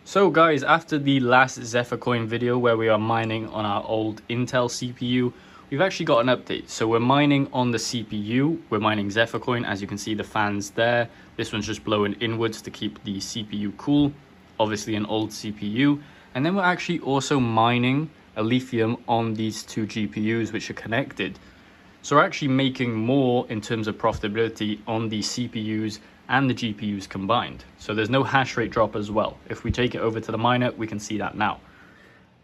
So guys, after the last Zephyr coin video where we are mining on our old Intel CPU, we've actually got an update. So we're mining on the CPU, we're mining Zephyr coin, as you can see the fans there. This one's just blowing inwards to keep the CPU cool, obviously an old CPU. And then we're actually also mining Alephium on these two GPUs which are connected. So we're actually making more in terms of profitability on the CPUs and the GPUs combined. So there's no hash rate drop as well. If we take it over to the miner, we can see that now.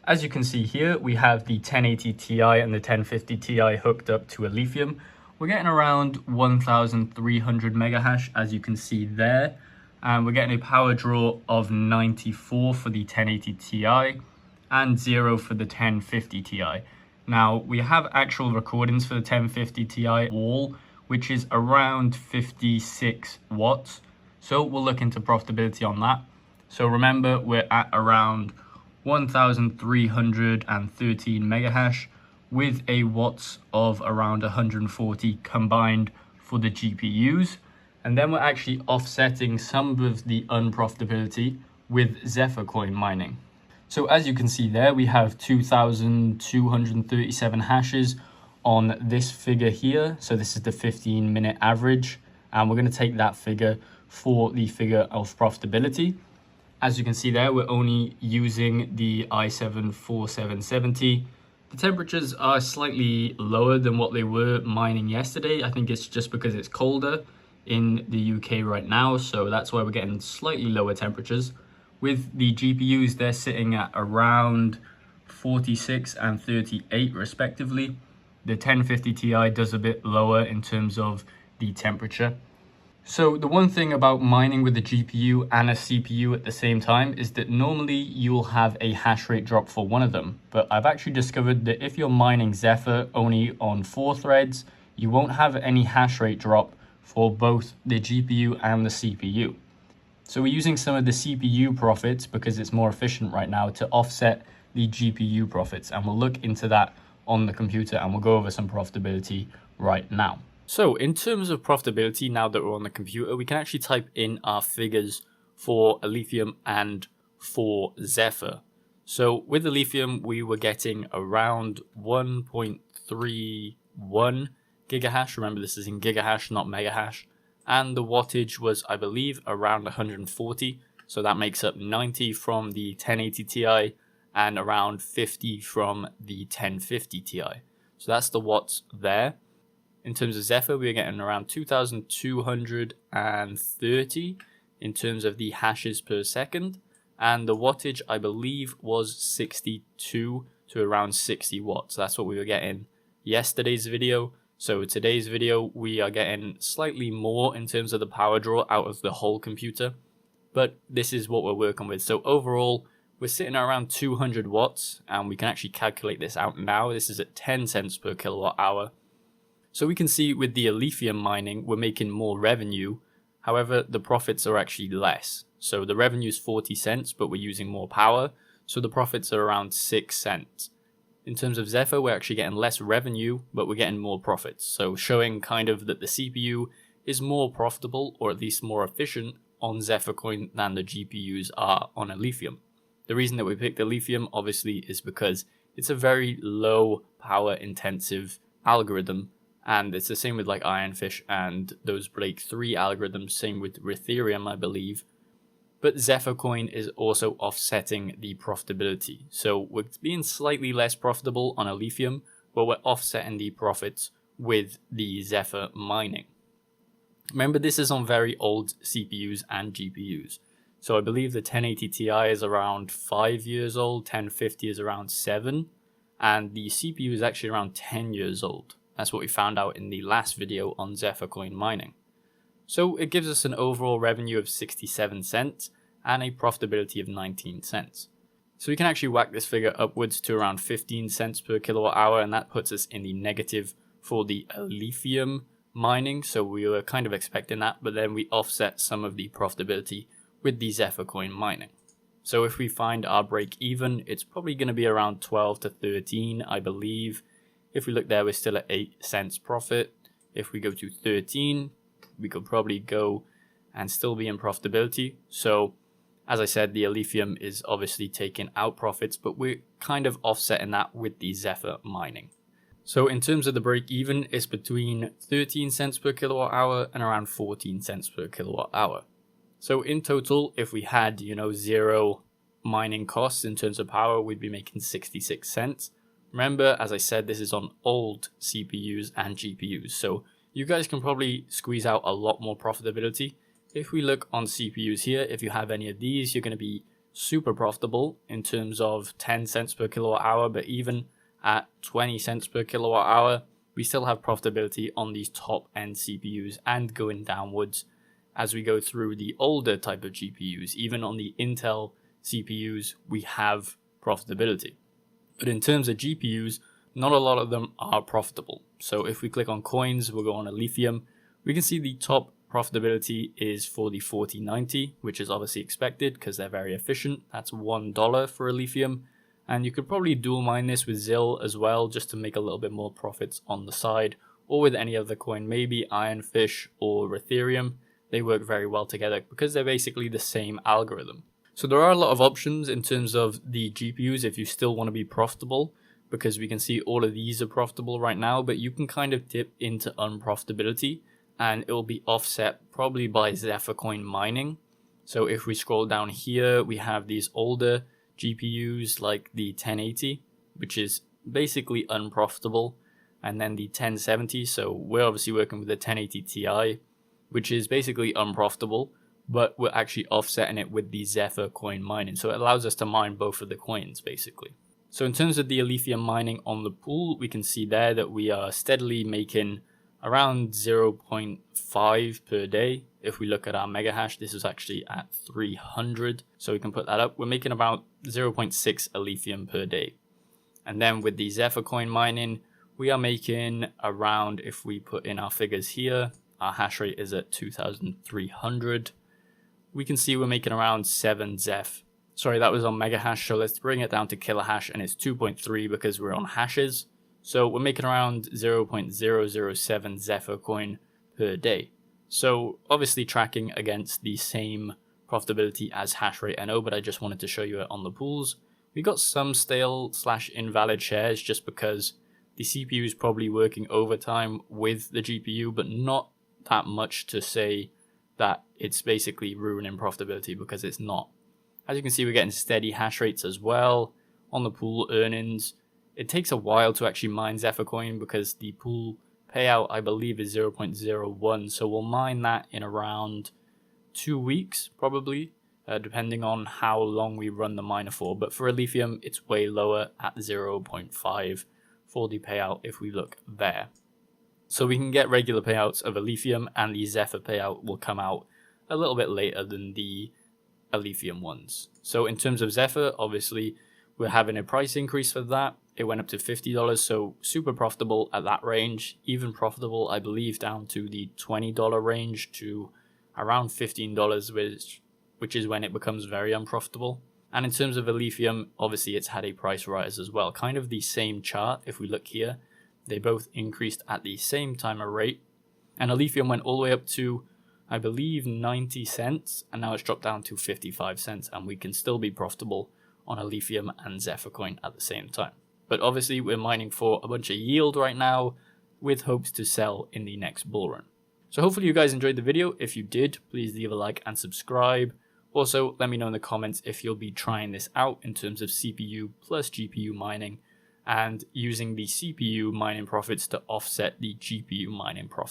As you can see here, we have the 1080 Ti and the 1050 Ti hooked up to Alephium. We're getting around 1,300 mega hash, as you can see there. And we're getting a power draw of 94 for the 1080 Ti and 0 for the 1050 Ti. Now, we have actual recordings for the 1050 Ti all, which is around 56 watts. So we'll look into profitability on that. So remember, we're at around 1,313 mega hash with a watts of around 140 combined for the GPUs. And then we're actually offsetting some of the unprofitability with Zephyr coin mining. So as you can see there, we have 2,237 hashes on this figure here. So this is the 15-minute average. And we're going to take that figure for the figure of profitability. As you can see there, we're only using the i7 4770. The temperatures are slightly lower than what they were mining yesterday. I think it's just because it's colder in the UK right now. So that's why we're getting slightly lower temperatures. With the GPUs, they're sitting at around 46 and 38 respectively. The 1050 Ti does a bit lower in terms of the temperature. So the one thing about mining with a GPU and a CPU at the same time is that normally you'll have a hash rate drop for one of them. But I've actually discovered that if you're mining Zephyr only on 4 threads, you won't have any hash rate drop for both the GPU and the CPU. So we're using some of the CPU profits because it's more efficient right now to offset the GPU profits. And we'll look into that on the computer and we'll go over some profitability right now. So in terms of profitability, now that we're on the computer, we can actually type in our figures for Alephium and for Zephyr. So with Alephium, we were getting around 1.31 gigahash. Remember, this is in gigahash, not megahash. And the wattage was, I believe, around 140. So that makes up 90 from the 1080 Ti and around 50 from the 1050 Ti. So that's the watts there. In terms of Zephyr, we're getting around 2,230 in terms of the hashes per second. And the wattage, I believe, was 62 to around 60 watts. That's what we were getting yesterday's video. So today's video, we are getting slightly more in terms of the power draw out of the whole computer. But this is what we're working with. So overall, we're sitting at around 200 watts. And we can actually calculate this out now. This is at 10 cents per kilowatt hour. So we can see with the Alephium mining, we're making more revenue. However, the profits are actually less. So the revenue is 40 cents, but we're using more power. So the profits are around 6 cents. In terms of Zephyr, we're actually getting less revenue, but we're getting more profits. So showing kind of that the CPU is more profitable, or at least more efficient on Zephyr coin than the GPUs are on Alephium. The reason that we picked Alephium, obviously, is because it's a very low power intensive algorithm. And it's the same with like Ironfish and those Break 3 algorithms, same with Ethereum, I believe. But Zephyr coin is also offsetting the profitability. So we're being slightly less profitable on Alephium, but we're offsetting the profits with the Zephyr mining. Remember, this is on very old CPUs and GPUs. So I believe the 1080 Ti is around 5 years old, 1050 is around 7, and the CPU is actually around 10 years old. That's what we found out in the last video on Zephyr coin mining. So it gives us an overall revenue of 67 cents and a profitability of 19 cents. So we can actually whack this figure upwards to around 15 cents per kilowatt hour, and that puts us in the negative for the Alephium mining. So we were kind of expecting that, but then we offset some of the profitability with the Zephyr coin mining. So if we find our break even, it's probably going to be around 12 to 13, I believe. If we look there, we're still at 8 cents profit. If we go to 13, we could probably go and still be in profitability. So As I said, the Alephium is obviously taking out profits, but we're kind of offsetting that with the Zephyr mining. So in terms of the break even, it's between 13 cents per kilowatt hour and around 14 cents per kilowatt hour. So in total, if we had, zero mining costs in terms of power, we'd be making 66 cents. Remember, as I said, this is on old CPUs and GPUs, so you guys can probably squeeze out a lot more profitability. If we look on CPUs here, if you have any of these, you're going to be super profitable in terms of 10 cents per kilowatt hour, but even at 20 cents per kilowatt hour, we still have profitability on these top end CPUs and going downwards as we go through the older type of GPUs. Even on the Intel CPUs, we have profitability. But in terms of GPUs, not a lot of them are profitable. So if we click on coins, we'll go on Alephium, we can see the top profitability is for the 4090, which is obviously expected because they're very efficient. That's $1 for Alephium. And you could probably dual mine this with ZIL as well, just to make a little bit more profits on the side, or with any other coin, maybe Ironfish or Ethereum. They work very well together because they're basically the same algorithm. So there are a lot of options in terms of the GPUs if you still want to be profitable, because we can see all of these are profitable right now, but you can kind of dip into unprofitability and it will be offset probably by Zephyr coin mining. So if we scroll down here, we have these older GPUs like the 1080, which is basically unprofitable, and then the 1070. So we're obviously working with the 1080 Ti, which is basically unprofitable, but we're actually offsetting it with the Zephyr coin mining. So it allows us to mine both of the coins basically. So in terms of the Alephium mining on the pool, we can see there that we are steadily making around 0.5 per day. If we look at our mega hash, this is actually at 300. So we can put that up. We're making about 0.6 Alephium per day. And then with the Zephyr coin mining, we are making around, if we put in our figures here, our hash rate is at 2,300. We can see we're making around 7 Zeph. Sorry, that was on mega hash, so let's bring it down to kilohash, and it's 2.3 because we're on hashes. So we're making around 0.007 Zephyr coin per day. So obviously tracking against the same profitability as hash rate NO, but I just wanted to show you it on the pools. We got some stale/invalid shares just because the CPU is probably working overtime with the GPU, but not that much to say that it's basically ruining profitability, because it's not. As you can see, we're getting steady hash rates as well on the pool earnings. It takes a while to actually mine Zephyr coin because the pool payout, I believe, is 0.01. So we'll mine that in around 2 weeks, probably, depending on how long we run the miner for. But for Alephium, it's way lower at 0.5 for the payout if we look there. So we can get regular payouts of Alephium, and the Zephyr payout will come out a little bit later than the Alephium ones. So in terms of Zephyr, obviously, we're having a price increase for that. It went up to $50, so super profitable at that range. Even profitable, I believe, down to the $20 range to around $15, which is when it becomes very unprofitable. And in terms of Alephium, obviously it's had a price rise as well. Kind of the same chart. If we look here, they both increased at the same time or rate. And Alephium went all the way up to, I believe, 90 cents, and now it's dropped down to 55 cents, and we can still be profitable on Alephium and Zephyr coin at the same time. But obviously we're mining for a bunch of yield right now with hopes to sell in the next bull run. So hopefully you guys enjoyed the video. If you did, please leave a like and subscribe. Also, let me know in the comments if you'll be trying this out in terms of CPU plus GPU mining and using the CPU mining profits to offset the GPU mining profit.